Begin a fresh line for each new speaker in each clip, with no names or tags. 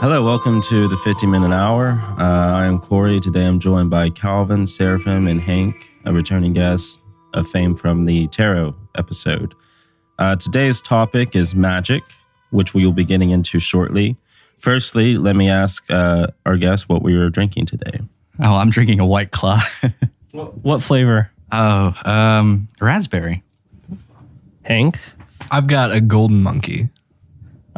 Hello, welcome to the 50-Minute Hour. I am Corey. Today I'm joined by Calvin, Seraphim, and Hank, a returning guest of fame from the Tarot episode. Today's topic is magic, which we will be getting into shortly. Firstly, let me ask our guest what we were drinking today.
Oh, I'm drinking a White Claw.
What flavor?
Raspberry.
Hank?
I've got a golden monkey.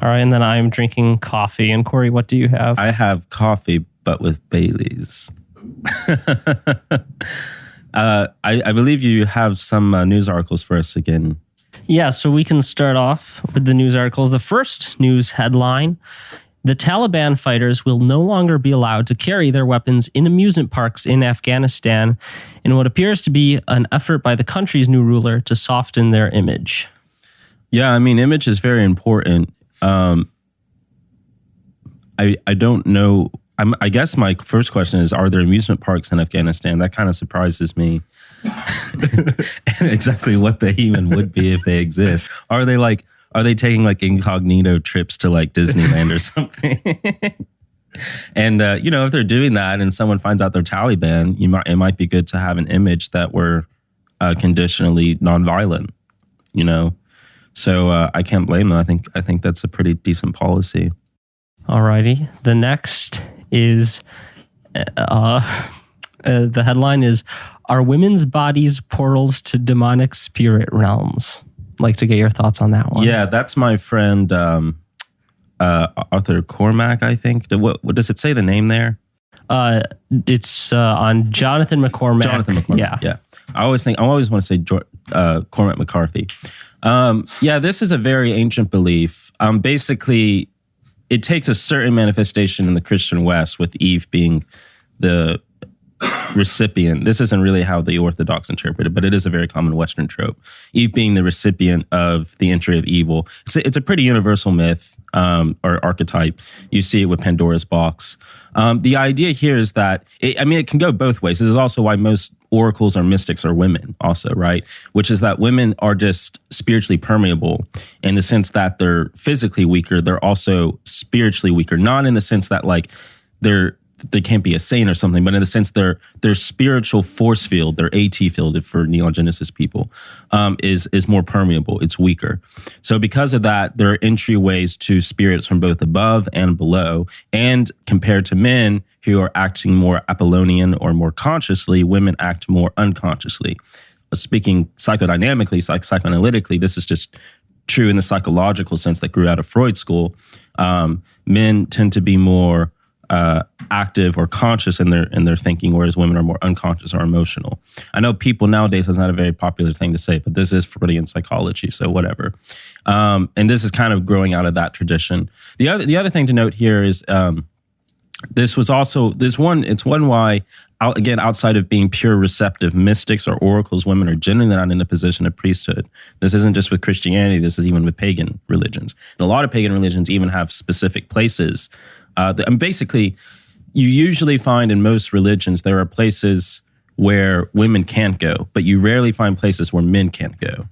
All right, and then I'm drinking coffee. And Corey, what do you have?
I have coffee, but with Baileys. I believe you have some news articles for us again.
Yeah, so we can start off with the news articles. The first news headline: the Taliban fighters will no longer be allowed to carry their weapons in amusement parks in Afghanistan in what appears to be an effort by the country's new ruler to soften their image.
Yeah, I mean, image is very important. I don't know. I guess my first question is, are there amusement parks in Afghanistan? That kind of surprises me. And exactly what they even would be if they exist. Are they taking like incognito trips to like Disneyland or something? And, if they're doing that and someone finds out they're Taliban, it might be good to have an image that we're conditionally nonviolent, So I can't blame them. I think that's a pretty decent policy.
Alrighty. The next is the headline is: are women's bodies portals to demonic spirit realms? I'd like to get your thoughts on that one.
Yeah, that's my friend Arthur Cormack, I think. What does it say the name there?
It's on Jonathan McCormack.
Jonathan McCormack. Yeah. I always want to say Cormac McCarthy. This is a very ancient belief. Basically, it takes a certain manifestation in the Christian West, with Eve being the recipient. This isn't really how the Orthodox interpret it, but it is a very common Western trope. Eve being the recipient of the entry of evil. It's a pretty universal myth or archetype. You see it with Pandora's box. The idea here is that, it can go both ways. This is also why most oracles or mystics are women also, right? Which is that women are just spiritually permeable in the sense that they're physically weaker. They're also spiritually weaker, not in the sense that like they can't be a saint or something, but in the sense their spiritual force field, their AT field, for Neon Genesis people, is more permeable. It's weaker. So because of that, there are entryways to spirits from both above and below. And compared to men who are acting more Apollonian or more consciously, women act more unconsciously. Speaking psychodynamically, psychoanalytically, this is just true in the psychological sense that grew out of Freud's school. Men tend to be more active or conscious in their thinking, whereas women are more unconscious or emotional. I know people nowadays, that's not a very popular thing to say, but this is Freudian psychology, so whatever. And this is kind of growing out of that tradition. The other thing to note here is it's one why, again, outside of being pure receptive mystics or oracles, women are generally not in a position of priesthood. This isn't just with Christianity, this is even with pagan religions. And a lot of pagan religions even have specific places. And basically, you usually find in most religions, there are places where women can't go, but you rarely find places where men can't go.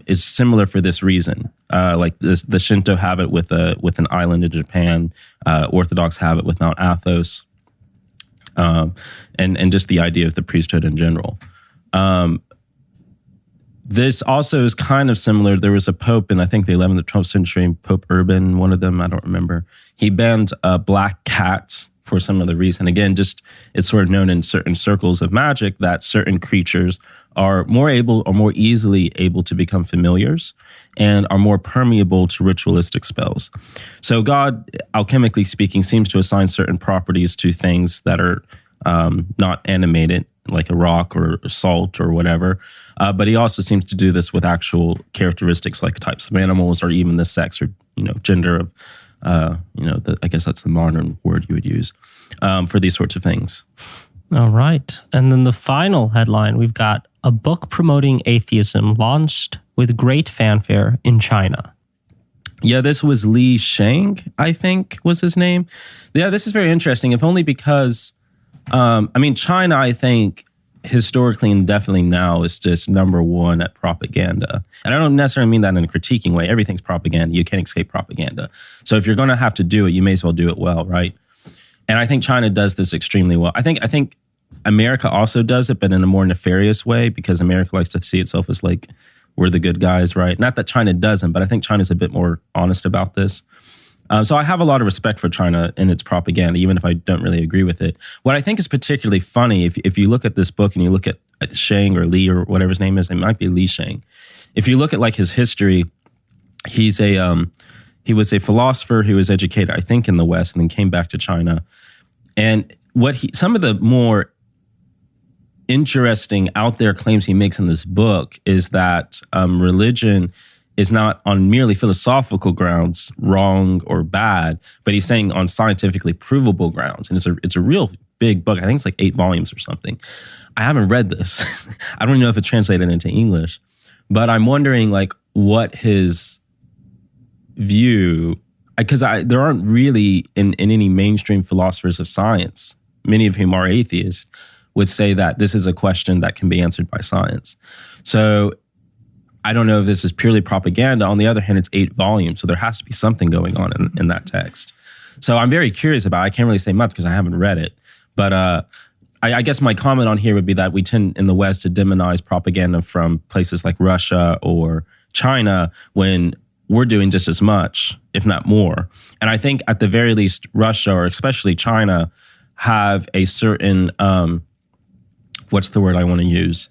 It's similar for this reason. Like the Shinto have it with an island in Japan. Orthodox have it with Mount Athos. And just the idea of the priesthood in general. This also is kind of similar. There was a pope in, I think, the 11th or 12th century, Pope Urban, one of them, I don't remember. He banned black cats for some other reason. Again, just it's sort of known in certain circles of magic that certain creatures are more easily able to become familiars and are more permeable to ritualistic spells. So God, alchemically speaking, seems to assign certain properties to things that are not animated, like a rock or salt or whatever. But he also seems to do this with actual characteristics like types of animals or even the sex or, gender of, I guess that's the modern word you would use for these sorts of things.
All right. And then the final headline, we've got a book promoting atheism launched with great fanfare in China.
Yeah, this was Li Shang, I think was his name. Yeah, this is very interesting, if only because, China, I think, historically and definitely now is just number one at propaganda. And I don't necessarily mean that in a critiquing way. Everything's propaganda. You can't escape propaganda. So if you're going to have to do it, you may as well do it well, right? And I think China does this extremely well. I think America also does it, but in a more nefarious way, because America likes to see itself as like, we're the good guys, right? Not that China doesn't, but I think China's a bit more honest about this. So I have a lot of respect for China and its propaganda, even if I don't really agree with it. What I think is particularly funny, if you look at this book and you look at Sheng or Li or whatever his name is, it might be Li Sheng. If you look at like his history, he was a philosopher who was educated, I think, in the West and then came back to China. And some of the more interesting out there claims he makes in this book is that religion is not on merely philosophical grounds wrong or bad, but he's saying on scientifically provable grounds. And it's a real big book. I think it's like 8 volumes or something. I haven't read this. I don't even know if it's translated into English, but I'm wondering like what his view, because there aren't really in any mainstream philosophers of science, many of whom are atheists, would say that this is a question that can be answered by science. So I don't know if this is purely propaganda. On the other hand, it's 8 volumes, so there has to be something going on in that text. So I'm very curious about it. I can't really say much because I haven't read it. But I guess my comment on here would be that we tend in the West to demonize propaganda from places like Russia or China when we're doing just as much, if not more. And I think at the very least, Russia or especially China have a certain, what's the word I want to use?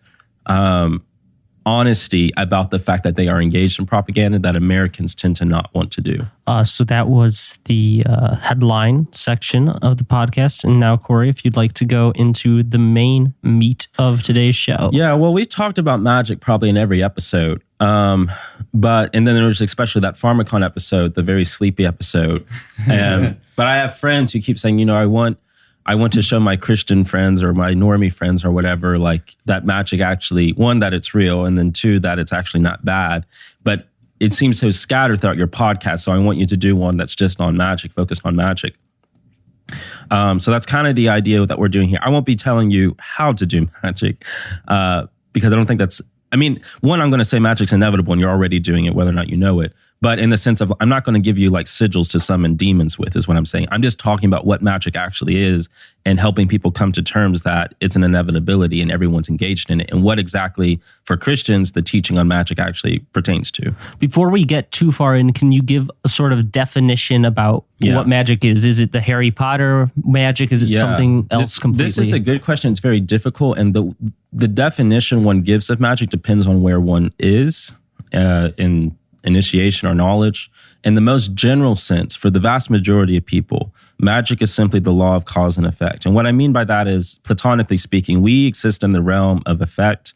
Honesty about the fact that they are engaged in propaganda that Americans tend to not want to do.
So that was the headline section of the podcast. And now, Corey, if you'd like to go into the main meat of today's show.
Yeah, well, we talked about magic probably in every episode. And then there was especially that pharmakon episode, the very sleepy episode. But I have friends who keep saying, I want to show my Christian friends or my normie friends or whatever, like that magic actually, 1, that it's real, and then 2, that it's actually not bad. But it seems so scattered throughout your podcast, so I want you to do one that's just on magic, focused on magic. So that's kind of the idea that we're doing here. I won't be telling you how to do magic because I don't think that's, one, I'm going to say magic's inevitable and you're already doing it, whether or not you know it. But in the sense of, I'm not going to give you like sigils to summon demons with, is what I'm saying. I'm just talking about what magic actually is and helping people come to terms that it's an inevitability and everyone's engaged in it. And what exactly, for Christians, the teaching on magic actually pertains to.
Before we get too far in, can you give a sort of definition about what magic is? Is it the Harry Potter magic? Is it something else completely?
This is a good question. It's very difficult. And the definition one gives of magic depends on where one is in initiation or knowledge. In the most general sense, for the vast majority of people, magic is simply the law of cause and effect. And what I mean by that is, platonically speaking, we exist in the realm of effect.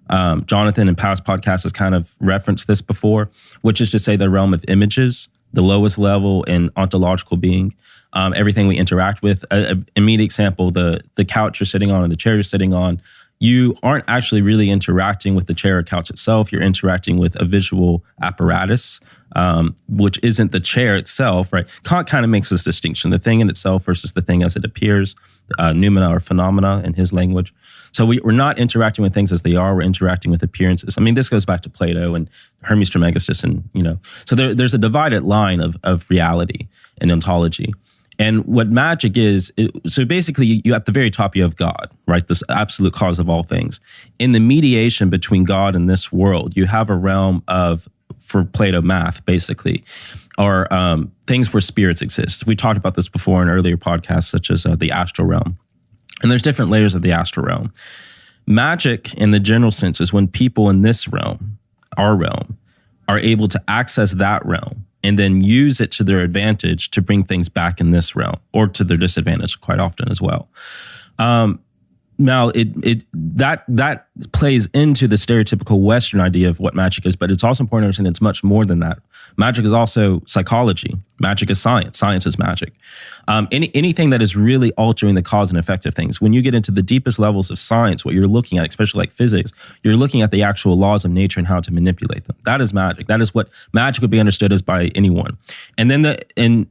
Jonathan in past podcasts has kind of referenced this before, which is to say the realm of images, the lowest level in ontological being, everything we interact with. An immediate example, the couch you're sitting on and the chair you're sitting on, you aren't actually really interacting with the chair or couch itself. You're interacting with a visual apparatus, which isn't the chair itself, right? Kant kind of makes this distinction, the thing in itself versus the thing as it appears, noumena or phenomena in his language. So we're not interacting with things as they are, we're interacting with appearances. This goes back to Plato and Hermes Trismegistus and, so there's a divided line of reality and ontology. And what magic is, so basically you at the very top, you have God, right? This absolute cause of all things. In the mediation between God and this world, you have a realm of, for Plato, math, basically, or things where spirits exist. We talked about this before in earlier podcasts, such as the astral realm. And there's different layers of the astral realm. Magic, in the general sense, is when people in this realm, our realm, are able to access that realm and then use it to their advantage to bring things back in this realm, or to their disadvantage quite often as well. Now, that plays into the stereotypical Western idea of what magic is, but it's also important to understand it's much more than that. Magic is also psychology. Magic is science. Science is magic. Anything that is really altering the cause and effect of things. When you get into the deepest levels of science, what you're looking at, especially like physics, you're looking at the actual laws of nature and how to manipulate them. That is magic. That is what magic would be understood as by anyone. And then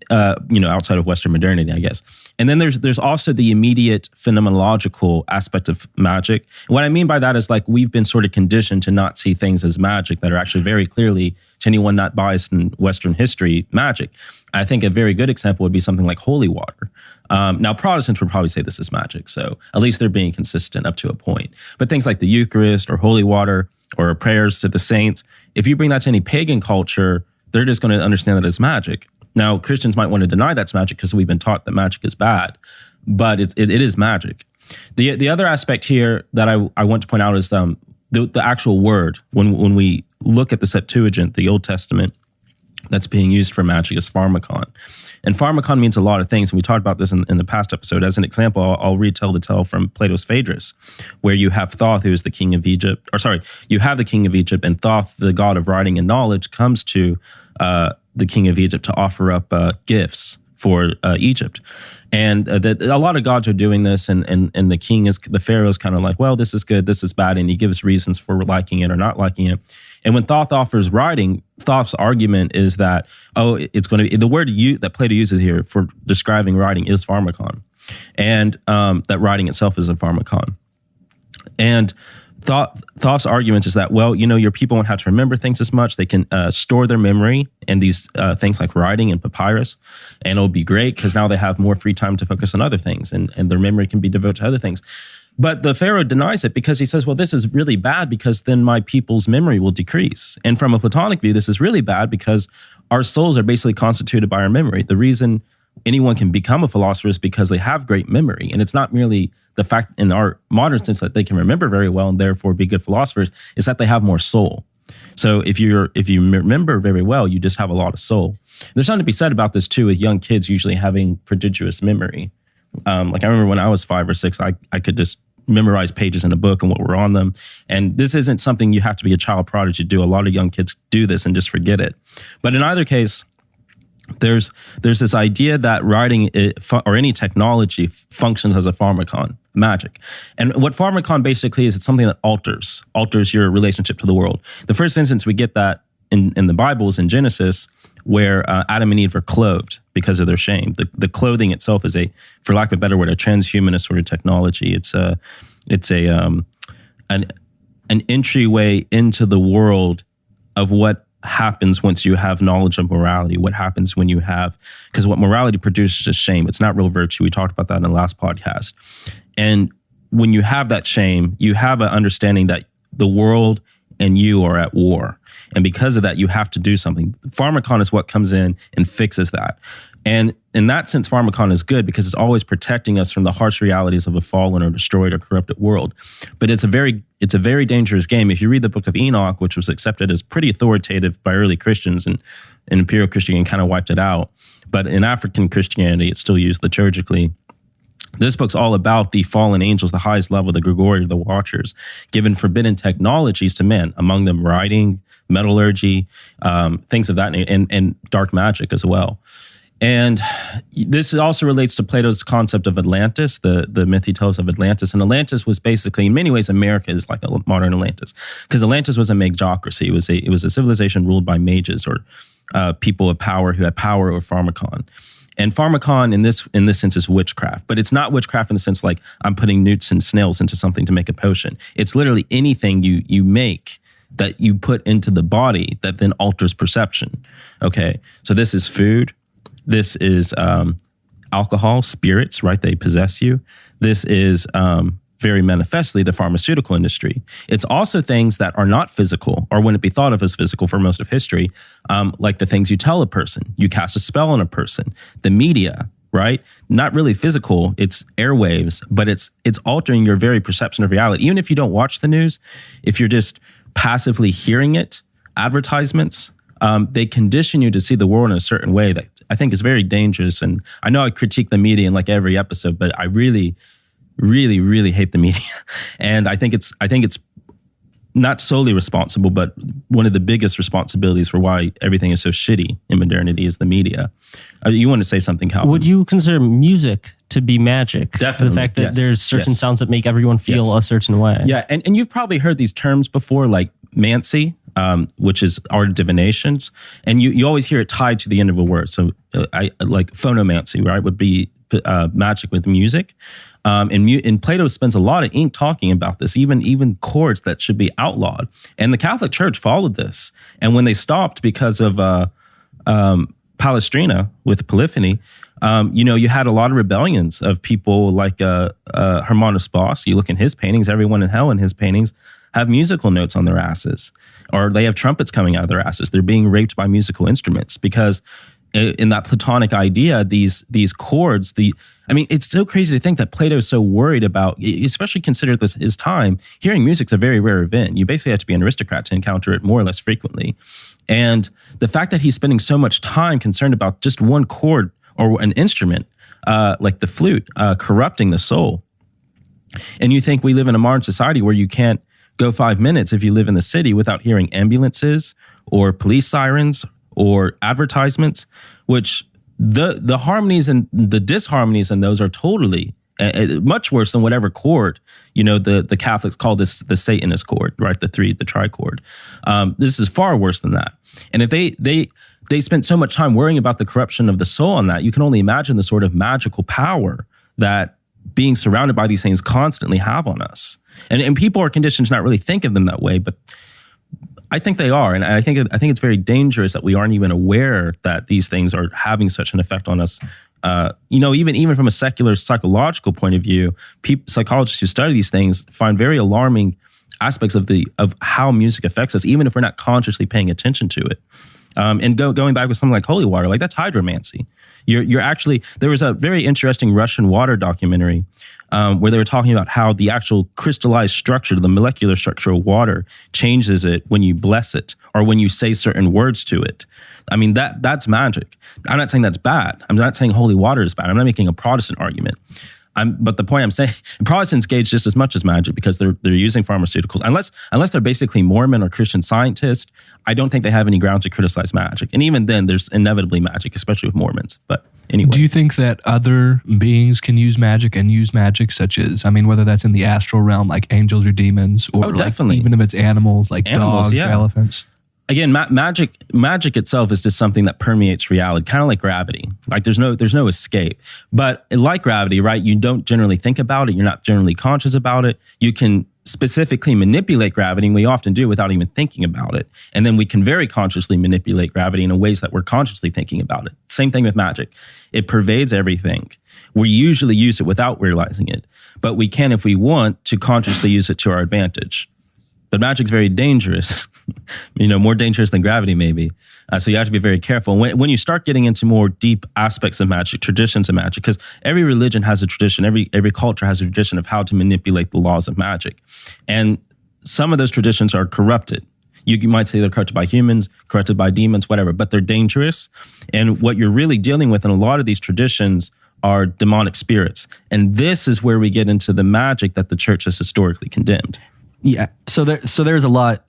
outside of Western modernity, I guess. And then there's also the immediate phenomenological aspect of magic. And what I mean by that is like we've been sort of conditioned to not see things as magic that are actually very clearly, to anyone not biased in Western history, magic. I think a very good example would be something like holy water. Now, Protestants would probably say this is magic, so at least they're being consistent up to a point. But things like the Eucharist or holy water or prayers to the saints, if you bring that to any pagan culture, they're just going to understand that it's magic. Now, Christians might want to deny that's magic because we've been taught that magic is bad, but it is magic. The other aspect here that I want to point out is the actual word. When we look at the Septuagint, the Old Testament, that's being used for magic is pharmakon. And pharmakon means a lot of things. And we talked about this in the past episode. As an example, I'll retell the tale from Plato's Phaedrus, where you have Thoth, who is the king of Egypt. You have the king of Egypt, and Thoth, the god of writing and knowledge, comes to the king of Egypt to offer up gifts for Egypt. And a lot of gods are doing this, and the Pharaoh is kind of like, well, this is good, this is bad, and he gives reasons for liking it or not liking it. And when Thoth offers writing, Thoth's argument is that, it's going to be, the word that Plato uses here for describing writing is pharmakon, and that writing itself is a pharmakon. And Thoth's argument is that, well, your people won't have to remember things as much. They can store their memory in these things like writing and papyrus, and it'll be great because now they have more free time to focus on other things, and their memory can be devoted to other things. But the Pharaoh denies it because he says, well, this is really bad because then my people's memory will decrease. And from a Platonic view, this is really bad because our souls are basically constituted by our memory. The reason anyone can become a philosopher is because they have great memory. And it's not merely the fact in our modern sense that they can remember very well and therefore be good philosophers, is that they have more soul. So if you remember very well, you just have a lot of soul. There's something to be said about this too, with young kids usually having prodigious memory. Like I remember when I was 5 or 6, I could just memorize pages in a book and what were on them. And this isn't something you have to be a child prodigy to do. A lot of young kids do this and just forget it. But in either case, there's this idea that writing or any technology functions as a pharmakon, magic. And what pharmakon basically is, it's something that alters your relationship to the world. The first instance we get that in the Bible is in Genesis, where Adam and Eve are clothed because of their shame. The clothing itself is for lack of a better word, a transhumanist sort of technology. It's an entryway into the world of what happens once you have knowledge of morality, what happens when you have, because what morality produces is shame. It's not real virtue. We talked about that in the last podcast. And when you have that shame, you have an understanding that the world and you are at war. And because of that, you have to do something. Pharmakon is what comes in and fixes that. And in that sense, pharmakon is good because it's always protecting us from the harsh realities of a fallen or destroyed or corrupted world. But it's a very dangerous game. If you read the book of Enoch, which was accepted as pretty authoritative by early Christians, and Imperial Christianity kind of wiped it out. But in African Christianity, it's still used liturgically. This book's all about the fallen angels, the highest level, the Gregori, the Watchers, given forbidden technologies to men, among them writing, metallurgy, things of that nature, and dark magic as well. And this also relates to Plato's concept of Atlantis, the myth he tells of Atlantis. And Atlantis was basically, in many ways, America is like a modern Atlantis, because Atlantis was a magocracy. It was a civilization ruled by mages or people of power who had power over pharmakon. And pharmakon in this sense is witchcraft, but it's not witchcraft in the sense like I'm putting newts and snails into something to make a potion. It's literally anything you make that you put into the body that then alters perception. Okay, so this is food. This is alcohol, spirits, right? They possess you. This is very manifestly the pharmaceutical industry. It's also things that are not physical or wouldn't be thought of as physical for most of history, like the things you tell a person. You cast a spell on a person. The media, right? Not really physical. It's airwaves, but it's altering your very perception of reality. Even if you don't watch the news, if you're just passively hearing it, advertisements, they condition you to see the world in a certain way that I think is very dangerous. And I know I critique the media in like every episode, but I really, really, really hate the media. And I think it's not solely responsible, but one of the biggest responsibilities for why everything is so shitty in modernity is the media. You want to say something, Calvin?
Would you consider music to be magic?
Definitely.
The fact that
Yes.
there's certain
Yes.
sounds that make everyone feel
Yes.
a certain way.
Yeah, and you've probably heard these terms before, like mancy, which is art of divinations, and you always hear it tied to the end of a word. So I like phonomancy, right? Would be magic with music. And Plato spends a lot of ink talking about this, even chords that should be outlawed. And the Catholic Church followed this. And when they stopped because of Palestrina with Polyphony, you had a lot of rebellions of people like Hermanus Boss. You look in his paintings, everyone in hell in his paintings have musical notes on their asses, or they have trumpets coming out of their asses. They're being raped by musical instruments because in that Platonic idea, these chords, it's so crazy to think that Plato is so worried about, especially consider this his time, hearing music's a very rare event. You basically have to be an aristocrat to encounter it more or less frequently. And the fact that he's spending so much time concerned about just one chord or an instrument, like the flute, corrupting the soul. And you think we live in a modern society where you can't go 5 minutes if you live in the city without hearing ambulances or police sirens or advertisements, which the harmonies and the disharmonies in those are totally much worse than whatever chord, the Catholics call this the Satanist chord, right? The trichord. This is far worse than that. And if they spent so much time worrying about the corruption of the soul on that, you can only imagine the sort of magical power that being surrounded by these things constantly have on us. And people are conditioned to not really think of them that way, but I think they are, and I think it's very dangerous that we aren't even aware that these things are having such an effect on us. Even from a secular psychological point of view, psychologists who study these things find very alarming aspects of how music affects us, even if we're not consciously paying attention to it. And going back with something like holy water, like that's hydromancy. You're actually, there was a very interesting Russian water documentary where they were talking about how the actual crystallized structure, the molecular structure of water changes it when you bless it or when you say certain words to it. I mean, that's magic. I'm not saying that's bad. I'm not saying holy water is bad. I'm not making a Protestant argument. But the point I'm saying, Protestants engage just as much as magic because they're using pharmaceuticals. Unless they're basically Mormon or Christian scientists, I don't think they have any ground to criticize magic. And even then, there's inevitably magic, especially with Mormons. But anyway.
Do you think that other beings can use magic and use magic such as, whether that's in the astral realm, like angels or demons, or
definitely.
Even if it's animals, like dogs,
yeah.
elephants?
Again, magic itself is just something that permeates reality, kind of like gravity. Like there's no escape. But like gravity, right? You don't generally think about it. You're not generally conscious about it. You can specifically manipulate gravity, and we often do without even thinking about it. And then we can very consciously manipulate gravity in ways that we're consciously thinking about it. Same thing with magic. It pervades everything. We usually use it without realizing it, but we can, if we want, to consciously use it to our advantage. But magic's very dangerous, more dangerous than gravity maybe. So you have to be very careful. When you start getting into more deep aspects of magic, traditions of magic, because every religion has a tradition, every culture has a tradition of how to manipulate the laws of magic. And some of those traditions are corrupted. You might say they're corrupted by humans, corrupted by demons, whatever, but they're dangerous. And what you're really dealing with in a lot of these traditions are demonic spirits. And this is where we get into the magic that the church has historically condemned.
Yeah. So there's a lot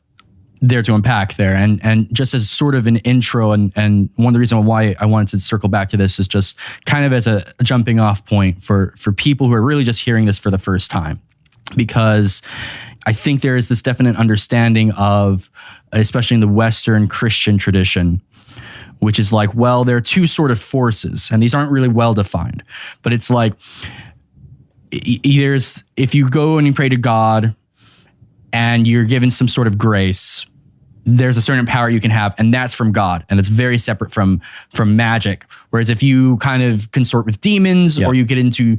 there to unpack there. And just as sort of an intro, and one of the reasons why I wanted to circle back to this is just kind of as a jumping off point for people who are really just hearing this for the first time. Because I think there is this definite understanding of, especially in the Western Christian tradition, which is like, well, there are two sort of forces, and these aren't really well defined. But it's like, there's, if you go and you pray to God, and you're given some sort of grace, there's a certain power you can have, and that's from God, and it's very separate from magic. Whereas if you kind of consort with demons, or you get into,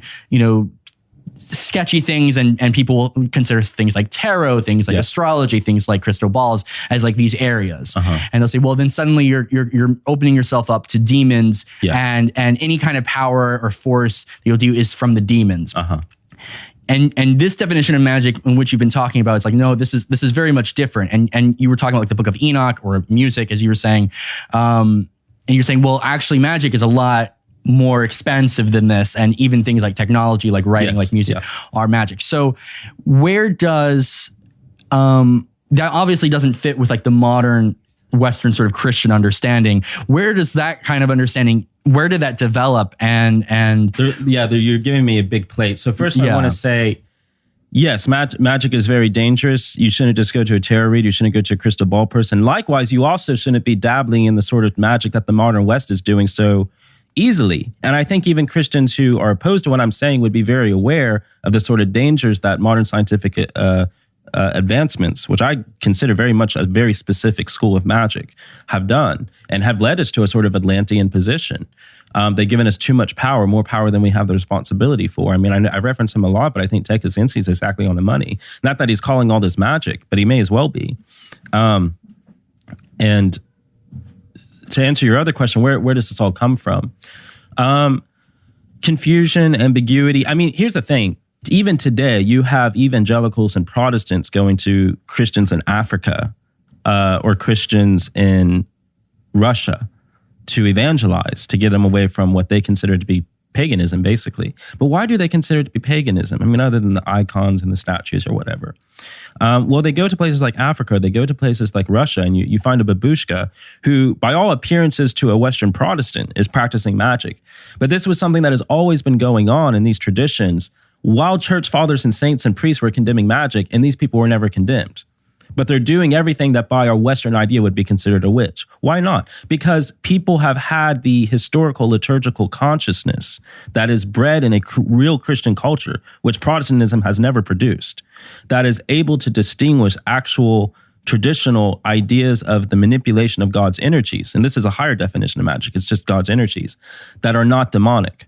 sketchy things, and people will consider things like tarot, things like astrology, things like crystal balls as like these areas. And they'll say, well, then suddenly you're opening yourself up to demons, and any kind of power or force that you'll do is from the demons. And this definition of magic in which you've been talking about, it's like, no, this is very much different. And you were talking about like the Book of Enoch or music, as you were saying. And you're saying, well, actually magic is a lot more expensive than this. And even things like technology, like writing, like music are magic. So where does that obviously doesn't fit with like the modern Western sort of Christian understanding. Where does that kind of understanding, where did that develop? And
you're giving me a big plate. So first I want to say, yes, magic is very dangerous. You shouldn't just go to a tarot reader. You shouldn't go to a crystal ball person. Likewise, you also shouldn't be dabbling in the sort of magic that the modern West is doing so easily. And I think even Christians who are opposed to what I'm saying would be very aware of the sort of dangers that modern scientific advancements, which I consider very much a very specific school of magic, have done and have led us to a sort of Atlantean position. They've given us too much power, more power than we have the responsibility for. I mean, I reference him a lot, but I think Ted Kaczynski is exactly on the money. Not that he's calling all this magic, but he may as well be. And to answer your other question, where does this all come from? Confusion, ambiguity. I mean, here's the thing. Even today, you have evangelicals and Protestants going to Christians in Africa or Christians in Russia to evangelize, to get them away from what they consider to be paganism, basically. But why do they consider it to be paganism? I mean, other than the icons and the statues or whatever. Well, they go to places like Africa, they go to places like Russia, and you find a babushka who, by all appearances to a Western Protestant, is practicing magic. But this was something that has always been going on in these traditions while church fathers and saints and priests were condemning magic, and these people were never condemned. But they're doing everything that by our Western idea would be considered a witch. Why not? Because people have had the historical liturgical consciousness that is bred in a real Christian culture, which Protestantism has never produced, that is able to distinguish actual traditional ideas of the manipulation of God's energies. And this is a higher definition of magic. It's just God's energies that are not demonic.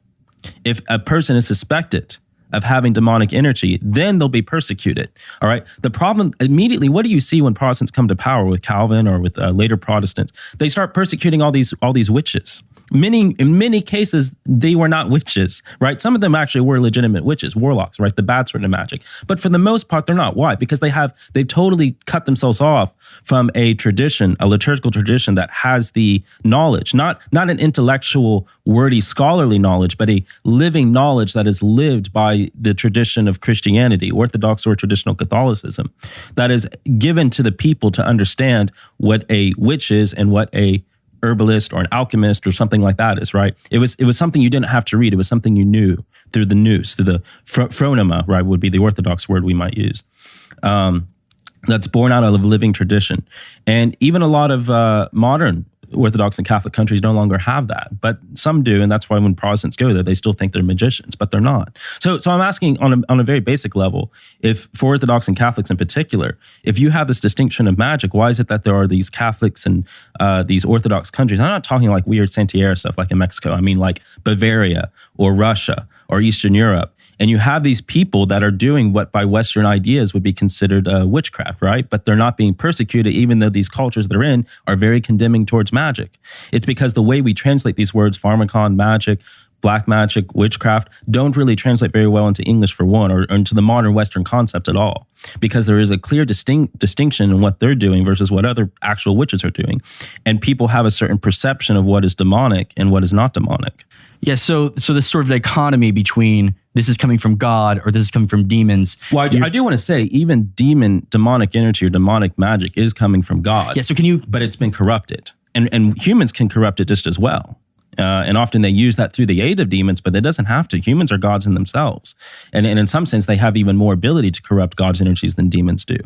If a person is suspected of having demonic energy, then they'll be persecuted. All right. The problem immediately, what do you see when Protestants come to power with Calvin or with later Protestants? They start persecuting all these witches. In many cases, they were not witches, right? Some of them actually were legitimate witches, warlocks, right? The bad sort of magic. But for the most part, they're not. Why? Because they've totally cut themselves off from a tradition, a liturgical tradition that has the knowledge, not an intellectual, wordy, scholarly knowledge, but a living knowledge that is lived by the tradition of Christianity, Orthodox or traditional Catholicism, that is given to the people to understand what a witch is and what a herbalist or an alchemist or something like that is, right? It was something you didn't have to read. It was something you knew through the nous, through the phronema, right, would be the Orthodox word we might use. That's born out of living tradition. And even a lot of modern Orthodox and Catholic countries no longer have that, but some do, and that's why when Protestants go there, they still think they're magicians, but they're not. So I'm asking on a very basic level, if for Orthodox and Catholics in particular, if you have this distinction of magic, why is it that there are these Catholics and these Orthodox countries? I'm not talking like weird Santiago stuff like in Mexico. I mean like Bavaria or Russia or Eastern Europe. And you have these people that are doing what by Western ideas would be considered witchcraft, right? But they're not being persecuted, even though these cultures they're in are very condemning towards magic. It's because the way we translate these words, pharmakon, magic, black magic, witchcraft, don't really translate very well into English for one, or into the modern Western concept at all. Because there is a clear distinction in what they're doing versus what other actual witches are doing. And people have a certain perception of what is demonic and what is not demonic.
Yeah, so this sort of dichotomy between this is coming from God or this is coming from demons.
Well, I do want to say even demonic energy or demonic magic is coming from God.
Yeah, so but
it's been corrupted. And humans can corrupt it just as well. And often they use that through the aid of demons, but it doesn't have to. Humans are gods in themselves. And in some sense, they have even more ability to corrupt God's energies than demons do.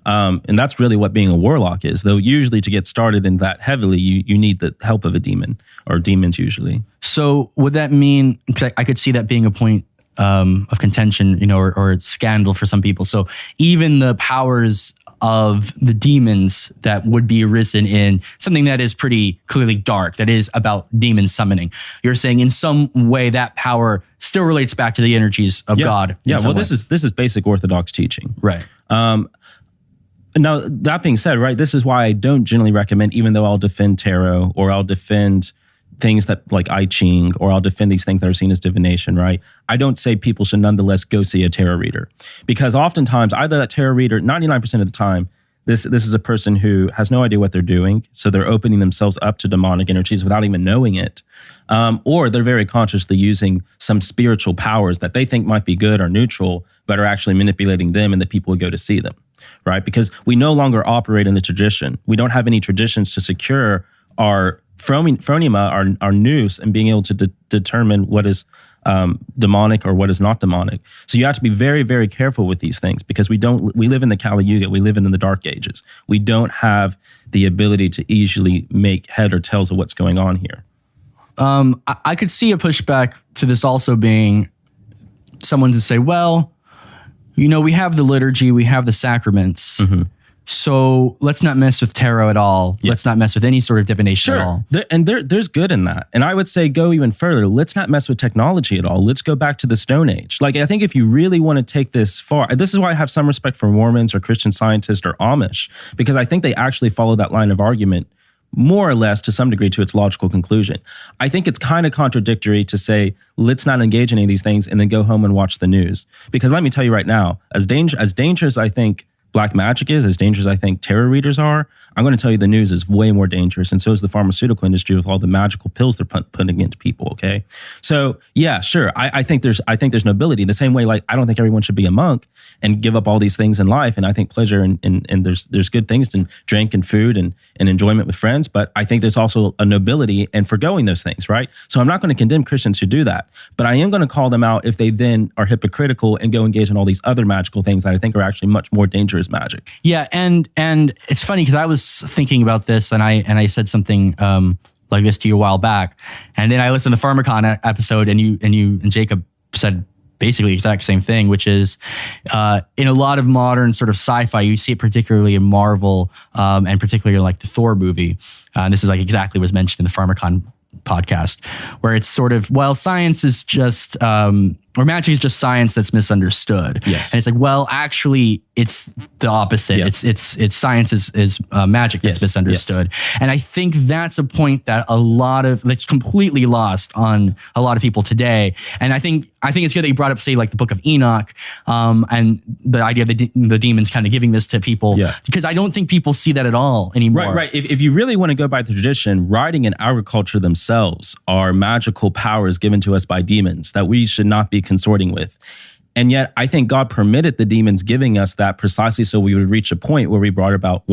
And that's really what being a warlock is. Though usually to get started in that heavily, you need the help of a demon or demons usually.
So would that mean, because I could see that being a point of contention, or scandal for some people. So even the powers of the demons that would be arisen in something that is pretty clearly dark, that is about demon summoning, you're saying in some way that power still relates back to the energies of God.
Yeah, well, this is basic Orthodox teaching.
Right.
Now, that being said, right, this is why I don't generally recommend, even though I'll defend tarot or I'll defend things that like I Ching, or I'll defend these things that are seen as divination, right? I don't say people should nonetheless go see a tarot reader, because oftentimes either that tarot reader, 99% of the time, this is a person who has no idea what they're doing, so they're opening themselves up to demonic energies without even knowing it, or they're very consciously using some spiritual powers that they think might be good or neutral, but are actually manipulating them and the people who go to see them. right? Because we no longer operate in the tradition. We don't have any traditions to secure our phronema, our nous, and being able to determine what is demonic or what is not demonic. So you have to be very, very careful with these things, because we live in the Kali Yuga, we live in the Dark Ages. We don't have the ability to easily make head or tails of what's going on here.
I could see a pushback to this also being someone to say, well, we have the liturgy, we have the sacraments. So let's not mess with tarot at all. Yeah. Let's not mess with any sort of divination at all.
There's good in that. And I would say go even further. Let's not mess with technology at all. Let's go back to the Stone Age. Like, I think if you really want to take this far, this is why I have some respect for Mormons or Christian Scientists or Amish, because I think they actually follow that line of argument more or less to some degree to its logical conclusion. I think it's kind of contradictory to say, let's not engage in any of these things and then go home and watch the news. Because let me tell you right now, as dangerous I think black magic is, as dangerous I think tarot readers are, I'm going to tell you the news is way more dangerous, and so is the pharmaceutical industry with all the magical pills they're putting into people. Okay, so yeah, sure, I think there's nobility the same way. Like, I don't think everyone should be a monk and give up all these things in life, and I think pleasure and there's good things in drink and food and enjoyment with friends, but I think there's also a nobility in forgoing those things, right? So I'm not going to condemn Christians who do that, but I am going to call them out if they then are hypocritical and go engage in all these other magical things that I think are actually much more dangerous magic.
Yeah, and it's funny because I was thinking about this, and I said something like this to you a while back, and then I listened to the pharmakon episode, and you and Jacob said basically the exact same thing, which is in a lot of modern sort of sci-fi, you see it particularly in Marvel, and particularly like the Thor movie. And this is like exactly what's mentioned in the pharmakon podcast, where it's sort of, well, science is just or magic is just science that's misunderstood.
Yes.
And it's like, well, actually, it's the opposite.
Yeah.
It's science is magic that's misunderstood. Yes. And I think that's a point that that's completely lost on a lot of people today. And I think it's good that you brought up, say, like the Book of Enoch, and the idea of the demons kind of giving this to people.
Yeah.
Because I don't think people see that at all anymore.
Right. If you really want to go by the tradition, writing and agriculture themselves are magical powers given to us by demons that we should not be consorting with. And yet I think God permitted the demons giving us that precisely so we would reach a point where we brought about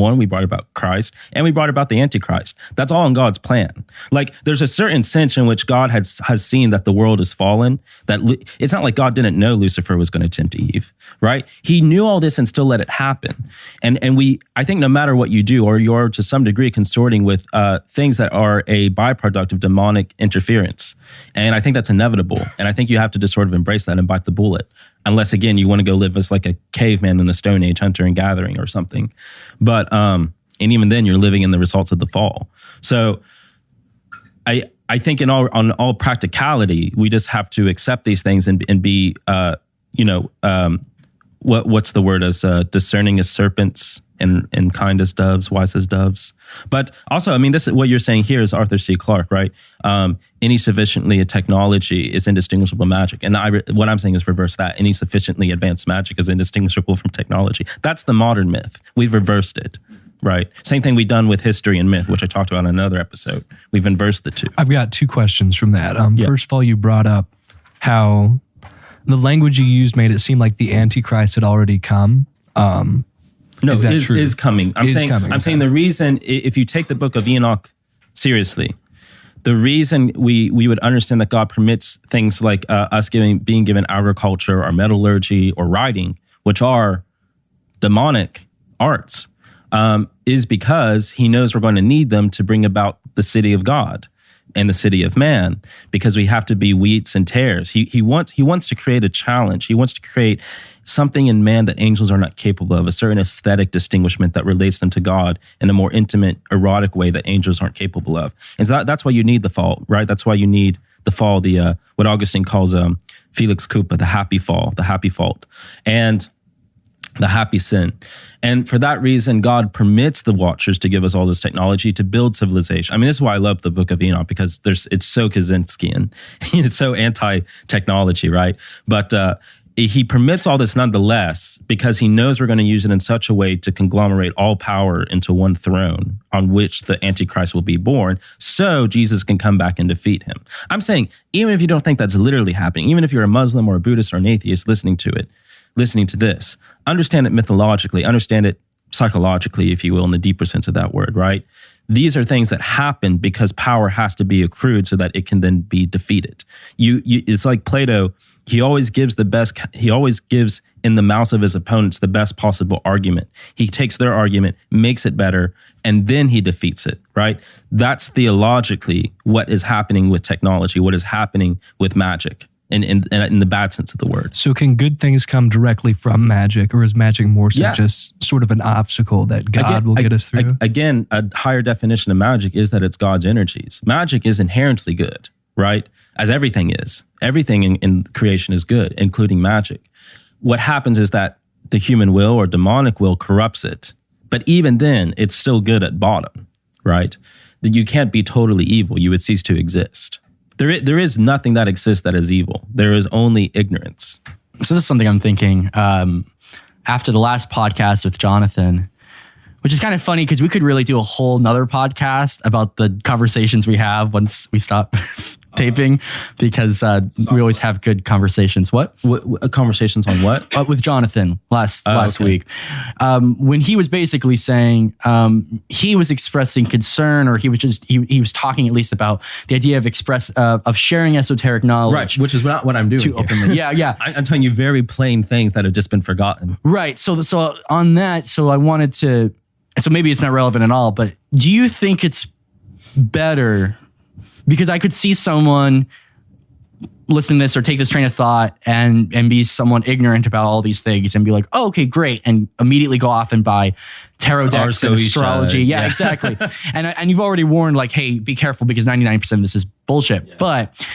Christ, and we brought about the Antichrist. That's all in God's plan. Like, there's a certain sense in which God has seen that the world is fallen, that it's not like God didn't know Lucifer was going to tempt Eve, right? He knew all this and still let it happen. And I think no matter what you do, or you're to some degree consorting with things that are a byproduct of demonic interference. And I think that's inevitable. And I think you have to just sort of embrace that and bite the bullet. Unless, again, you want to go live as like a caveman in the Stone Age, hunter and gathering or something. But, and even then you're living in the results of the fall. So I think on all practicality, we just have to accept these things and be, what's the word, as discerning as serpents and kind as doves, wise as doves. But also, I mean, this is what you're saying here is Arthur C. Clarke, right? Any sufficiently a technology is indistinguishable magic. And what I'm saying is reverse that. Any sufficiently advanced magic is indistinguishable from technology. That's the modern myth. We've reversed it, right? Same thing we've done with history and myth, which I talked about in another episode. We've inversed the two.
I've got two questions from that. First of all, you brought up how the language you used made it seem like the Antichrist had already come.
No, is coming. I'm saying the reason, if you take the Book of Enoch seriously, the reason we would understand that God permits things like us being given agriculture or metallurgy or writing, which are demonic arts, is because he knows we're going to need them to bring about the city of God and the city of man, because we have to be wheats and tares. He wants to create a challenge. He wants to create something in man that angels are not capable of, a certain aesthetic distinguishment that relates them to God in a more intimate, erotic way that angels aren't capable of. And so that's why you need the fall, right? That's why you need the fall, what Augustine calls Felix Coupa, the happy fall, the happy fault, and the happy sin. And for that reason, God permits the Watchers to give us all this technology to build civilization. I mean, this is why I love the Book of Enoch, because it's so Kaczynskian. It's so anti-technology, right? But he permits all this nonetheless because he knows we're going to use it in such a way to conglomerate all power into one throne on which the Antichrist will be born, so Jesus can come back and defeat him. I'm saying, even if you don't think that's literally happening, even if you're a Muslim or a Buddhist or an atheist listening to it, listening to this. Understand it mythologically, understand it psychologically, if you will, in the deeper sense of that word, right? These are things that happen because power has to be accrued so that it can then be defeated. It's like Plato. He always gives in the mouths of his opponents the best possible argument. He takes their argument, makes it better, and then he defeats it, right? That's theologically what is happening with technology, what is happening with magic. In the bad sense of the word.
So can good things come directly from magic, or is magic more so just sort of an obstacle that God will get us through?
Again, a higher definition of magic is that it's God's energies. Magic is inherently good, right? As everything is. Everything in creation is good, including magic. What happens is that the human will or demonic will corrupts it. But even then, it's still good at bottom, right? That you can't be totally evil. You would cease to exist. There is nothing that exists that is evil. There is only ignorance.
So this is something I'm thinking after the last podcast with Jonathan, which is kind of funny because we could really do a whole nother podcast about the conversations we have once we stop taping, because we always have good conversations. What
conversations on what?
With Jonathan last week, when he was basically saying he was expressing concern, or he was talking at least about the idea of sharing esoteric knowledge,
right? Which is not what I'm doing
too openly. Yeah.
I'm telling you very plain things that have just been forgotten.
Right. So on that, I wanted to. So maybe it's not relevant at all, but do you think it's better? Because I could see someone listen to this or take this train of thought and be someone ignorant about all these things and be like, oh, okay, great. And immediately go off and buy tarot decks and astrology. Yeah, exactly. And you've already warned like, hey, be careful because 99% of this is bullshit. Yeah. But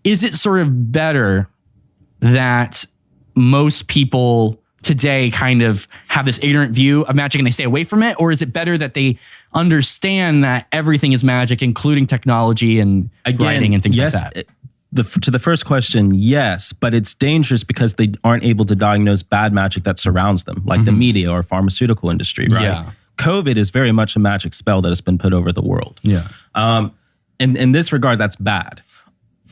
is it sort of better that most people today kind of have this ignorant view of magic and they stay away from it? Or is it better that they understand that everything is magic, including technology and writing and things like that?
To the first question, yes, but it's dangerous because they aren't able to diagnose bad magic that surrounds them, like the media or pharmaceutical industry, right? Yeah. COVID is very much a magic spell that has been put over the world.
Yeah.
In this regard, that's bad.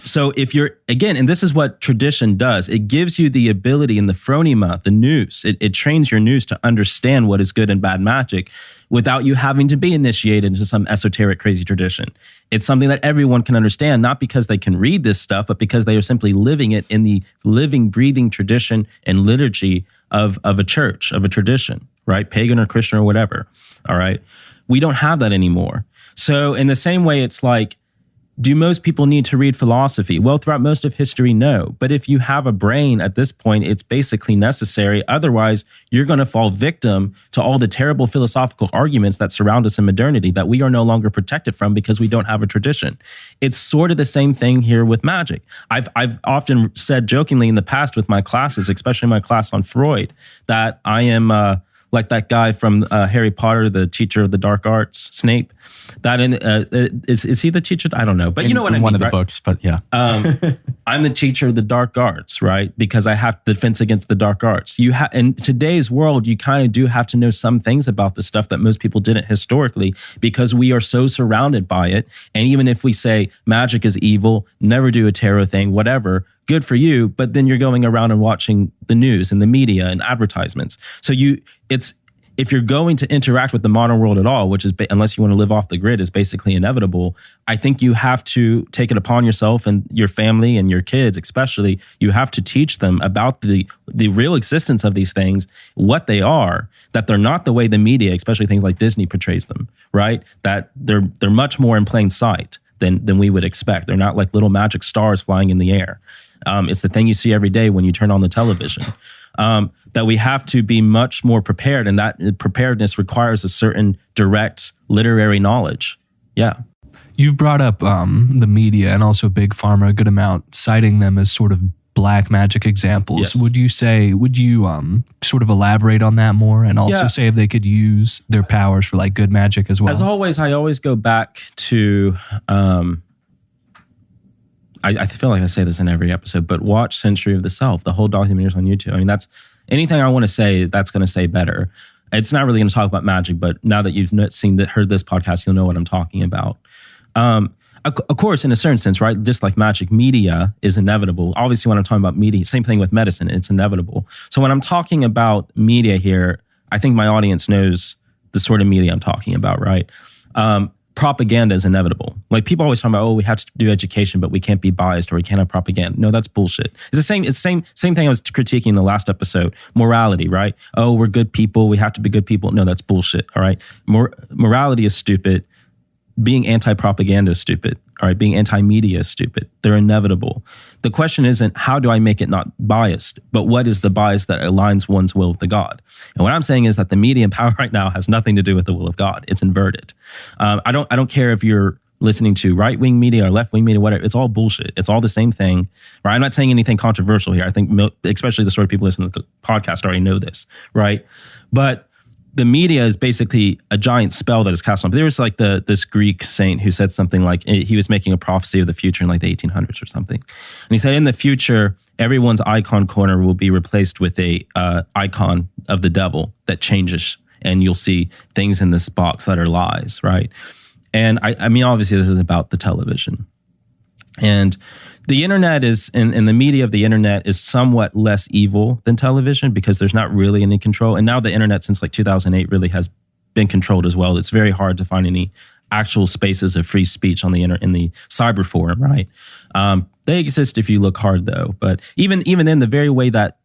So if you're, again, and this is what tradition does, it gives you the ability in the phronema, the nous, it trains your nous to understand what is good and bad magic without you having to be initiated into some esoteric, crazy tradition. It's something that everyone can understand, not because they can read this stuff, but because they are simply living it in the living, breathing tradition and liturgy of a church, of a tradition, right? Pagan or Christian or whatever, all right? We don't have that anymore. So in the same way, it's like, do most people need to read philosophy? Well, throughout most of history, no. But if you have a brain at this point, it's basically necessary. Otherwise, you're going to fall victim to all the terrible philosophical arguments that surround us in modernity that we are no longer protected from because we don't have a tradition. It's sort of the same thing here with magic. I've often said jokingly in the past with my classes, especially my class on Freud, that I am like that guy from Harry Potter, the teacher of the dark arts, Snape. That is he the teacher? I don't know, but you know what I mean.
One of the
right?
books, but yeah.
I'm the teacher of the dark arts, right? Because I have defense against the dark arts. In today's world, you kind of do have to know some things about the stuff that most people didn't historically, because we are so surrounded by it. And even if we say magic is evil, never do a tarot thing, whatever, good for you. But then you're going around and watching the news and the media and advertisements. So if you're going to interact with the modern world at all, which is, unless you want to live off the grid, is basically inevitable, I think you have to take it upon yourself and your family and your kids especially, you have to teach them about the real existence of these things, what they are, that they're not the way the media, especially things like Disney, portrays them, right? That they're much more in plain sight than we would expect. They're not like little magic stars flying in the air. It's the thing you see every day when you turn on the television. That we have to be much more prepared, and that preparedness requires a certain direct literary knowledge. Yeah.
You've brought up the media and also Big Pharma a good amount, citing them as sort of black magic examples.
Yes.
Would you sort of elaborate on that more, and also say if they could use their powers for like good magic as well?
As always, I always go back to, I feel like I say this in every episode, but watch Century of the Self. The whole documentary is on YouTube. I mean, that's anything I want to say, that's going to say better. It's not really going to talk about magic, but now that you've heard this podcast, you'll know what I'm talking about. Of course, in a certain sense, right? Just like magic, media is inevitable. Obviously, when I'm talking about media, same thing with medicine, it's inevitable. So when I'm talking about media here, I think my audience knows the sort of media I'm talking about, right? Propaganda is inevitable. Like people always talk about, oh, we have to do education, but we can't be biased or we can't have propaganda. No, that's bullshit. It's the same thing I was critiquing in the last episode. Morality, right? Oh, we're good people. We have to be good people. No, that's bullshit. All right. Morality is stupid. Being anti-propaganda is stupid. All right. Being anti-media is stupid. They're inevitable. The question isn't how do I make it not biased, but what is the bias that aligns one's will with the God? And what I'm saying is that the media in power right now has nothing to do with the will of God. It's inverted. I don't care if you're listening to right-wing media or left-wing media, whatever. It's all bullshit. It's all the same thing. Right? I'm not saying anything controversial here. I think especially the sort of people listening to the podcast already know this, right? But the media is basically a giant spell that is cast on. There was like this Greek saint who said something like he was making a prophecy of the future in like the 1800s or something. And he said in the future, everyone's icon corner will be replaced with a icon of the devil that changes. And you'll see things in this box that are lies, right? And I mean, obviously this is about the television. And the internet is, and the media of the internet is somewhat less evil than television because there's not really any control. And now the internet since like 2008 really has been controlled as well. It's very hard to find any actual spaces of free speech on in the cyber forum, right? They exist if you look hard though. But even in the very way that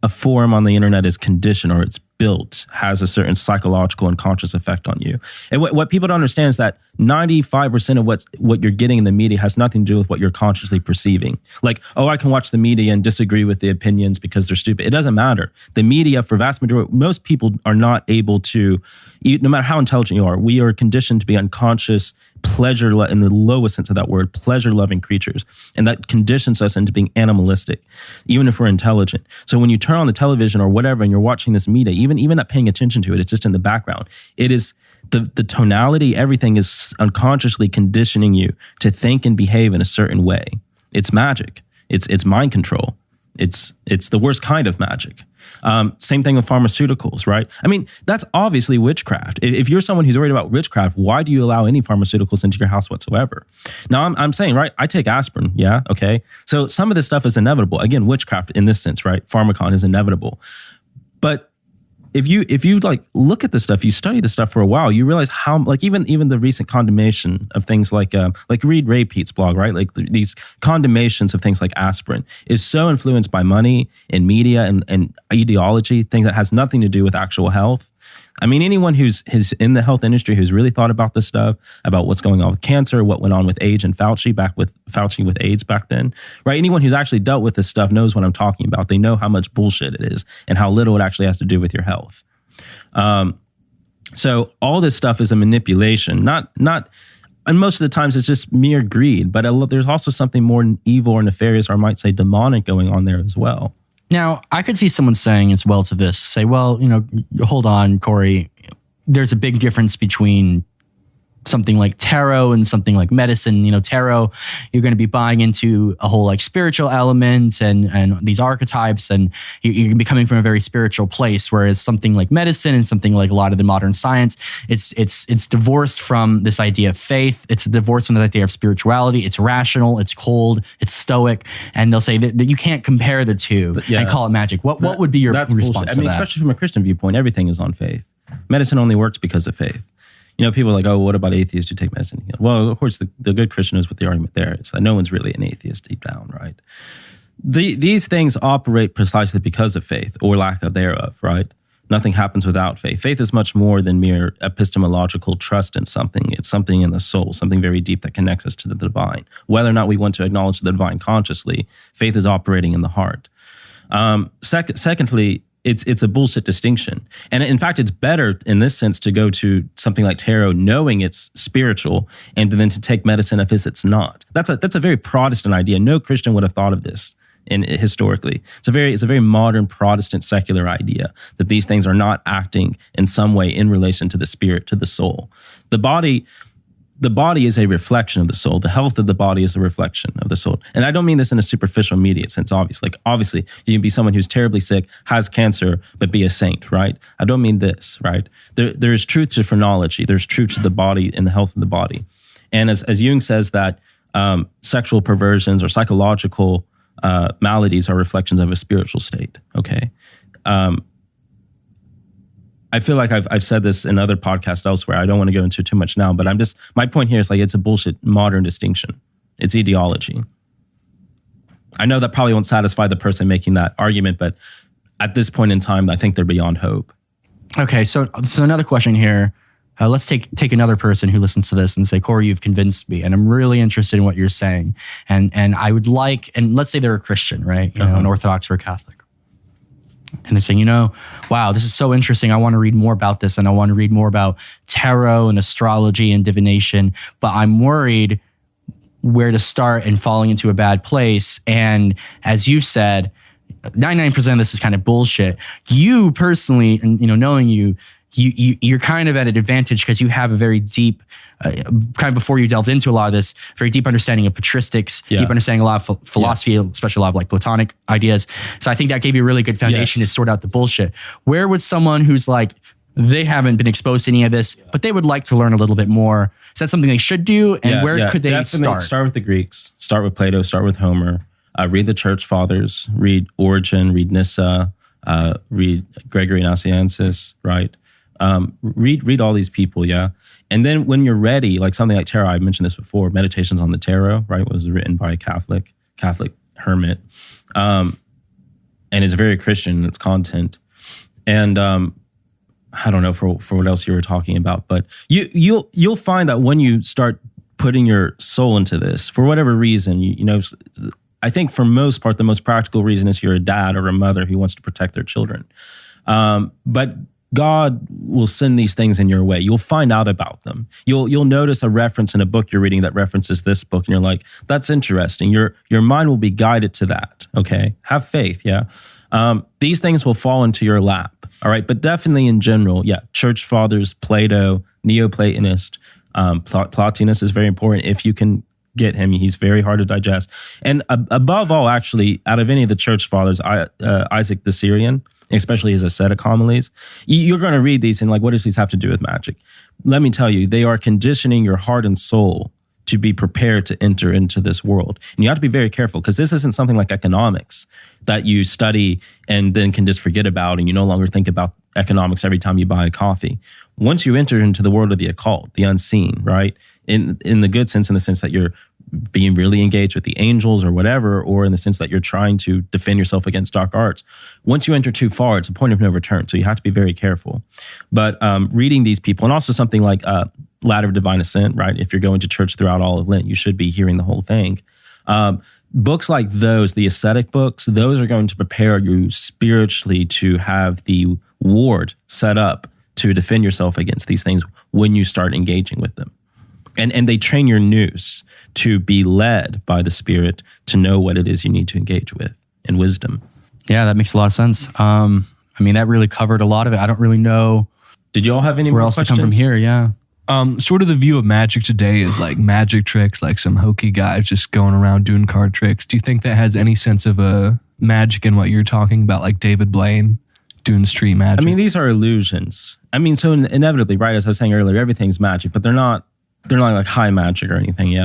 a forum on the internet is conditioned or it's built has a certain psychological and conscious effect on you. And what people don't understand is that 95% of what you're getting in the media has nothing to do with what you're consciously perceiving. Like, oh, I can watch the media and disagree with the opinions because they're stupid. It doesn't matter. The media, for vast majority, most people are not able to, no matter how intelligent you are, we are conditioned to be unconscious, pleasure, in the lowest sense of that word, pleasure-loving creatures. And that conditions us into being animalistic, even if we're intelligent. So when you turn on the television or whatever and you're watching this media, even not paying attention to it, it's just in the background. It is the tonality, everything is unconsciously conditioning you to think and behave in a certain way. It's magic. It's mind control. It's the worst kind of magic. Same thing with pharmaceuticals, right? I mean, that's obviously witchcraft. If you're someone who's worried about witchcraft, why do you allow any pharmaceuticals into your house whatsoever? Now, I'm saying, right, I take aspirin, yeah, okay? So some of this stuff is inevitable. Again, witchcraft in this sense, right? Pharmakon is inevitable. But if you like look at the stuff, you study the stuff for a while, you realize how like even the recent condemnation of things like read Ray Pete's blog, right? Like these condemnations of things like aspirin is so influenced by money and media and ideology, things that has nothing to do with actual health. I mean, anyone who's in the health industry who's really thought about this stuff, about what's going on with cancer, what went on with AIDS and Fauci with AIDS back then, right? Anyone who's actually dealt with this stuff knows what I'm talking about. They know how much bullshit it is and how little it actually has to do with your health. So all this stuff is a manipulation, not, and most of the times it's just mere greed, but there's also something more evil or nefarious, or I might say demonic going on there as well.
Now, I could see someone saying as well to this, say, well, hold on, Corey, there's a big difference between something like tarot and something like medicine. Tarot, you're going to be buying into a whole like spiritual element and these archetypes, and you're going to be coming from a very spiritual place. Whereas something like medicine and something like a lot of the modern science, it's divorced from this idea of faith. It's divorced from the idea of spirituality. It's rational. It's cold. It's stoic. And they'll say that you can't compare the two and call it magic. What would be your response to that?
I mean, especially from a Christian viewpoint, everything is on faith. Medicine only works because of faith. People are like, oh, what about atheists who take medicine? Well, of course, the good Christian knows what the argument there is. That no one's really an atheist deep down, right? These things operate precisely because of faith or lack of thereof, right? Nothing happens without faith. Faith is much more than mere epistemological trust in something. It's something in the soul, something very deep that connects us to the divine. Whether or not we want to acknowledge the divine consciously, faith is operating in the heart. Secondly, it's a bullshit distinction. And in fact, it's better in this sense to go to something like tarot knowing it's spiritual and then to take medicine if it's not. That's a very Protestant idea. No Christian would have thought of this historically. It's a very modern Protestant secular idea that these things are not acting in some way in relation to the spirit, to the soul. The body is a reflection of the soul. The health of the body is a reflection of the soul. And I don't mean this in a superficial, immediate sense, obviously. Like, obviously, you can be someone who's terribly sick, has cancer, but be a saint, right? I don't mean this, right? There is truth to phrenology. There's truth to the body and the health of the body. And as Jung says that sexual perversions or psychological maladies are reflections of a spiritual state. Okay. I feel like I've said this in other podcasts elsewhere. I don't want to go into too much now, but my point here is like, it's a bullshit modern distinction. It's ideology. I know that probably won't satisfy the person making that argument, but at this point in time, I think they're beyond hope.
Okay, so another question here. Let's take another person who listens to this and say, Corey, you've convinced me, and I'm really interested in what you're saying. And I would like, and let's say they're a Christian, right? You know, an Orthodox or a Catholic. And they're saying, wow, this is so interesting. I want to read more about this, and I want to read more about tarot and astrology and divination, but I'm worried where to start and falling into a bad place. And as you said, 99% of this is kind of bullshit. You personally, and knowing you're kind of at an advantage because you have a very deep, kind of before you delved into a lot of this, very deep understanding of patristics, deep understanding a lot of philosophy, especially a lot of like Platonic ideas. So I think that gave you a really good foundation to sort out the bullshit. Where would someone who's like, they haven't been exposed to any of this, but they would like to learn a little bit more, is that something they should do? And where could they start?
Start with the Greeks, start with Plato, start with Homer, read the church fathers, read Origen, read Nyssa, read Gregory Nazianzus, right? Read all these people, and then when you're ready, like something like tarot, I mentioned this before, Meditations on the Tarot, right, was written by a Catholic hermit, and is very Christian in its content. And I don't know for what else you were talking about, but you'll find that when you start putting your soul into this, for whatever reason, I think for most part the most practical reason is you're a dad or a mother who wants to protect their children, but God will send these things in your way. You'll find out about them. You'll notice a reference in a book you're reading that references this book, and you're like, that's interesting. Your mind will be guided to that. Okay, have faith. These things will fall into your lap. All right, but definitely in general, church fathers, Plato, Neoplatonist, Plotinus is very important. If you can get him, he's very hard to digest. And above all, actually, out of any of the church fathers, Isaac the Syrian, especially his ascetic homilies, you're going to read these and like, what does these have to do with magic? Let me tell you, they are conditioning your heart and soul to be prepared to enter into this world. And you have to be very careful because this isn't something like economics that you study and then can just forget about, and you no longer think about economics every time you buy a coffee. Once you enter into the world of the occult, the unseen, right? In the good sense, in the sense that you're being really engaged with the angels or whatever, or in the sense that you're trying to defend yourself against dark arts. Once you enter too far, it's a point of no return. So you have to be very careful. But reading these people, and also something like Ladder of Divine Ascent, right? If you're going to church throughout all of Lent, you should be hearing the whole thing. Books like those, the ascetic books, those are going to prepare you spiritually to have the ward set up to defend yourself against these things when you start engaging with them. And they train your nous to be led by the Spirit to know what it is you need to engage with in wisdom.
Yeah, that makes a lot of sense. That really covered a lot of it. I don't really know.
Did you all have any
where
more
else
questions?
to come from here? Yeah.
Sort of the view of magic today is like magic tricks, like some hokey guys just going around doing card tricks. Do you think that has any sense of magic in what you're talking about, like David Blaine doing street magic?
These are illusions. So inevitably, right, as I was saying earlier, everything's magic, but they're not like high magic or anything,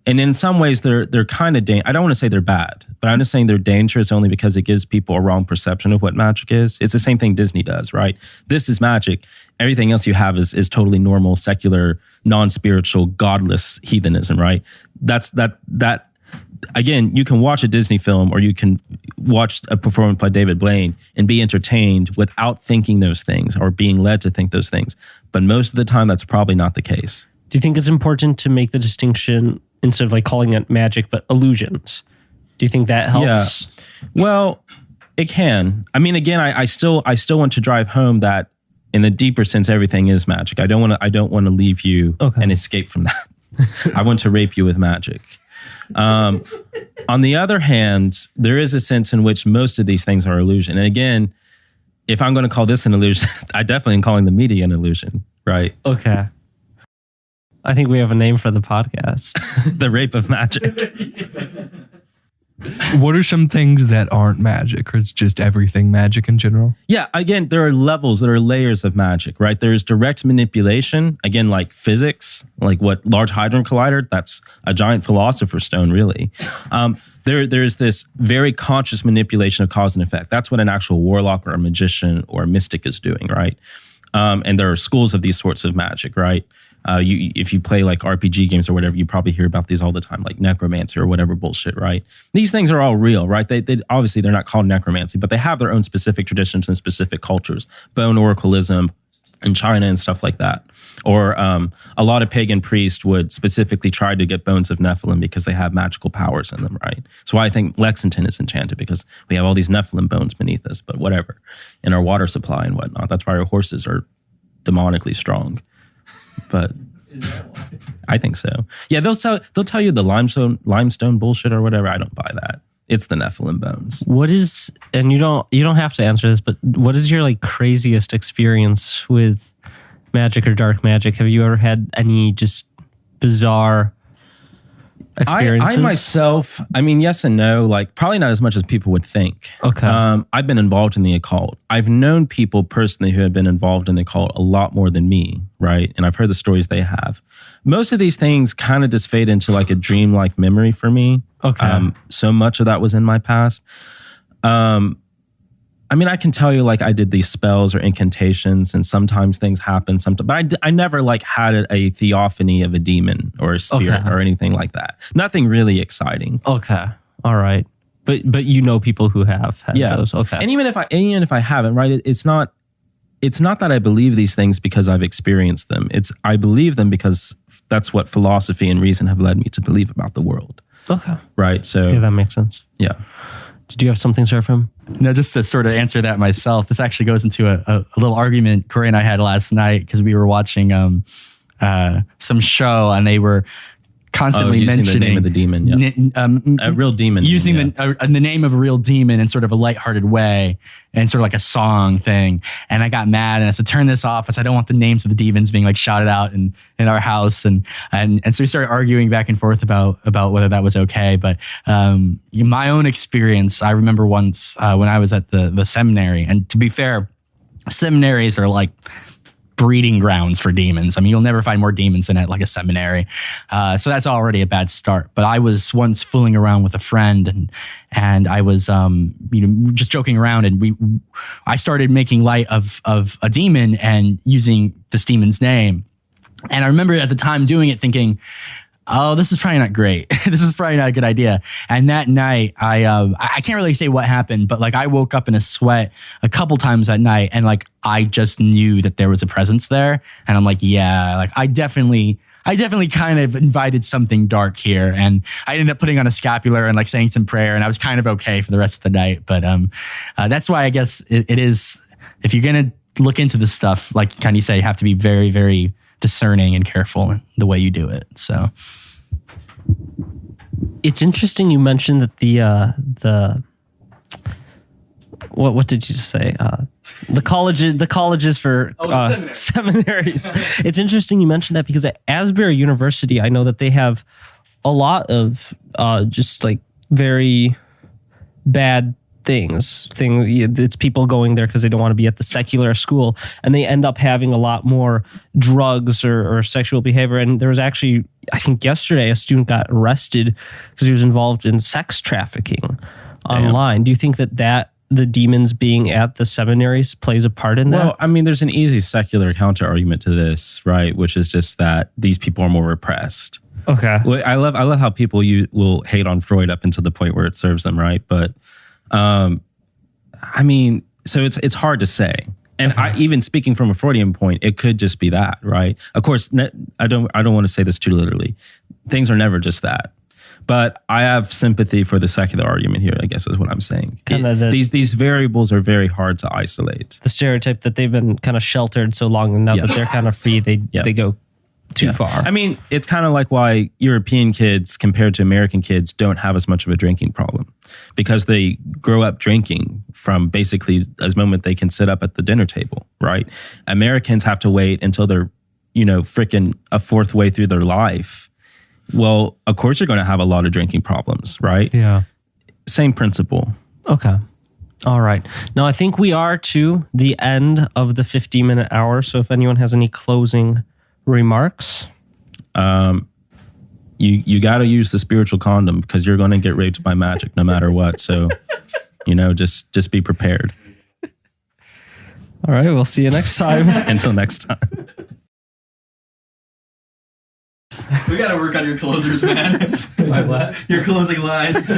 and in some ways they're kind of I don't want to say they're bad, but I'm just saying they're dangerous only because it gives people a wrong perception of what magic is. It's the same thing Disney does, right? This is magic. Everything else you have is totally normal, secular, non-spiritual, godless heathenism, right? That again, you can watch a Disney film or you can watch a performance by David Blaine and be entertained without thinking those things or being led to think those things. But most of the time, that's probably not the case.
Do you think it's important to make the distinction instead of like calling it magic, but illusions? Do you think that helps?
Yeah. Well, it can. Again, I still want to drive home that in the deeper sense, everything is magic. I don't want to leave you and escape from that. I want to rape you with magic. On the other hand, there is a sense in which most of these things are illusion. And again, if I'm going to call this an illusion, I definitely am calling the media an illusion, right?
Okay. I think we have a name for the podcast.
The rape of magic.
What are some things that aren't magic, or it's just everything magic in general?
Yeah, again, there are levels, there are layers of magic, right? There's direct manipulation, again, like physics, like what Large Hadron Collider, that's a giant philosopher's stone, really. There's this very conscious manipulation of cause and effect. That's what an actual warlock or a magician or a mystic is doing, right? And there are schools of these sorts of magic, right? If you play like RPG games or whatever, you probably hear about these all the time, like necromancy or whatever bullshit, right? These things are all real, right? They obviously they're not called necromancy, but they have their own specific traditions and specific cultures. Bone oracleism in China and stuff like that. Or a lot of pagan priests would specifically try to get bones of Nephilim because they have magical powers in them, right? So I think Lexington is enchanted because we have all these Nephilim bones beneath us, but whatever, in our water supply and whatnot. That's why our horses are demonically strong. But I think so. Yeah, they'll tell you the limestone bullshit or whatever. I don't buy that. It's the Nephilim bones.
What is, and you don't have to answer this, but what is your like craziest experience with magic or dark magic? Have you ever had any just bizarre experiences?
I myself, I mean, yes and no, like probably not as much as people would think.
Okay.
I've been involved in the occult. I've known people personally who have been involved in the occult a lot more than me, right? And I've heard the stories they have. Most of these things kind of just fade into like a dream-like memory for me.
Okay.
So much of that was in my past. I mean, I can tell you like I did these spells or incantations and sometimes things happen. But I never like had a theophany of a demon or a spirit or anything like that. Nothing really exciting.
Okay. All right. But you know people who have had those. Okay.
And even if I haven't, right, it's not that I believe these things because I've experienced them. I believe them because that's what philosophy and reason have led me to believe about the world.
Okay.
Right. So
yeah, that makes sense.
Yeah.
Did you have something, Seraphim?
No, just to sort of answer that myself, this actually goes into a little argument Corey and I had last night because we were watching some show and they were constantly mentioning
the name of the demon, a real demon,
using the name of a real demon in sort of a lighthearted way and sort of like a song thing. And I got mad and I said, turn this off. I said, I don't want the names of the demons being like shouted out in our house. And so we started arguing back and forth about whether that was okay. But in my own experience, I remember once when I was at the seminary, and to be fair, seminaries are like breeding grounds for demons. I mean, you'll never find more demons than at like a seminary. So that's already a bad start. But I was once fooling around with a friend and I was, just joking around, and I started making light of a demon and using this demon's name. And I remember at the time doing it thinking, oh, this is probably not great. This is probably not a good idea. And that night, I can't really say what happened, but like I woke up in a sweat a couple times that night, and like I just knew that there was a presence there. And I'm like, yeah, like I definitely kind of invited something dark here. And I ended up putting on a scapular and like saying some prayer, and I was kind of okay for the rest of the night. But that's why I guess it is, if you're gonna look into this stuff, like can you say, you have to be very, very discerning and careful in the way you do it. So
it's interesting you mentioned that the what did you say? The colleges for seminaries. It's interesting you mentioned that because at Asbury University, I know that they have a lot of just like very bad things. It's people going there because they don't want to be at the secular school, and they end up having a lot more drugs or sexual behavior. And there was actually, I think yesterday, a student got arrested because he was involved in sex trafficking online. Do you think that the demons being at the seminaries plays a part in that?
Well, I mean, there's an easy secular counter argument to this, right? Which is just that these people are more repressed.
Okay.
I love how people will hate on Freud up until the point where it serves them, right? But I mean, so it's hard to say. And even speaking from a Freudian point, it could just be that, right? Of course, I don't want to say this too literally. Things are never just that. But I have sympathy for the secular argument here, I guess is what I'm saying. These variables are very hard to isolate.
The stereotype that they've been kind of sheltered so long, and now that they're kind of free, they go too far.
I mean, it's kind of like why European kids compared to American kids don't have as much of a drinking problem, because they grow up drinking from basically as moment they can sit up at the dinner table, right? Americans have to wait until they're, freaking a fourth way through their life. Well, of course you're going to have a lot of drinking problems, right?
Yeah.
Same principle.
Okay. All right. Now, I think we are to the end of the 50-minute hour. So if anyone has any closing remarks.
You got to use the spiritual condom because you're going to get raped by magic no matter what. So, just be prepared.
All right. We'll see you next time.
Until next time.
We got to work on your closers, man. Your closing lines.